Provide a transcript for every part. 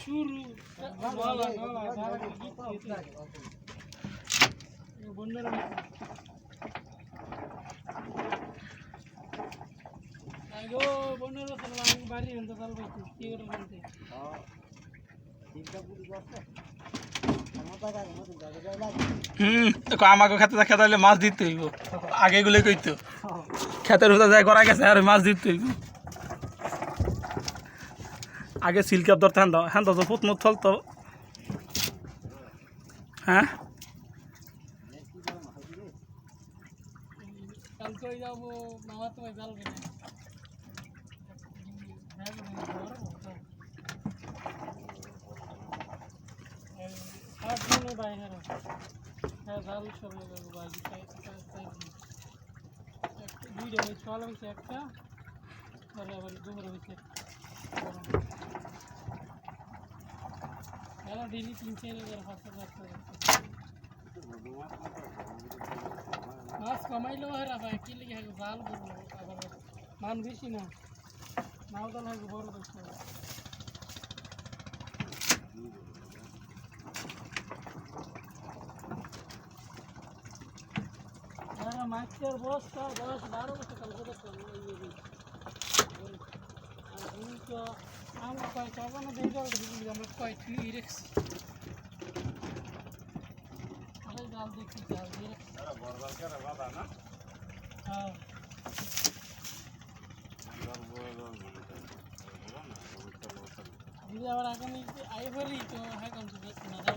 শুরু বলা বলা যারা কি বন্ধুরা আগো বন্ধুরা তো আমি বাড়ি এনে চাল পাইছি কি করে বলতে হ্যাঁ তিনটা পুরি আছে আমাকে খেতে খেতে মাছ দিতে হইব আগে গুলো কইতো খেতের ভিতরে যায় করা গেছে আর মাছ দিতে হইব আগে সিলকাপ ধরতে হ্যাঁ তো ফুট মুখ চলতো হ্যাঁ কালকে যাবো মামা তোমায় জ্বালবে না হ্যাঁ জাল সব দুইটা হয়েছে ভালো হয়েছে একটা আবার দুপুরে হয়েছে হ্যাঁ ডেলি 3-4 হাজার মাছ কমাইলেও হেরা ভাই কি লিখে জাল বললো আবার মান বেশি না নাও জাল হয় বড় বেশি মাছের বস্তা 10-12 বছর কালকে তো আমরা কয় টাকা না দিয়ে যাবো আমরা কয় তুই রেখছি আরে জাল দেখি জাল দিয়ে হ্যাঁ যদি আবার আগামী আই পারি তো হ্যাঁ কম না যাও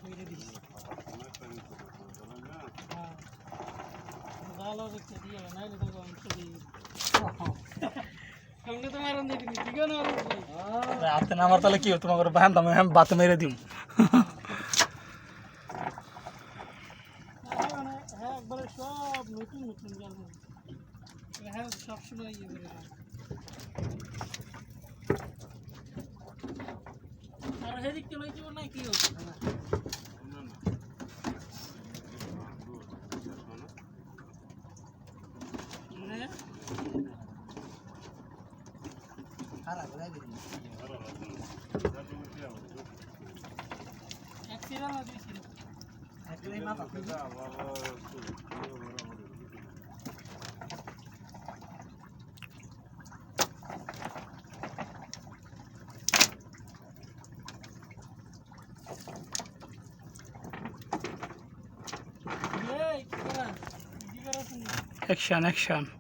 করে দিস হ্যাঁ জালও দেখতে দিয়ে নাইলে তো অংশ দিয়ে সঙ্গে তো মারন দিবি দিগো না আপনি না আমার তাহলে কি তোমাকে বাহান দাম আমি বাত মেরে দিম হ্যাঁ একবারে সব নতুন নতুন জাল হ্যাঁ সবসময় ইয়ে করে আর সেদিক চলে যাবো না কি হচ্ছে Action, action.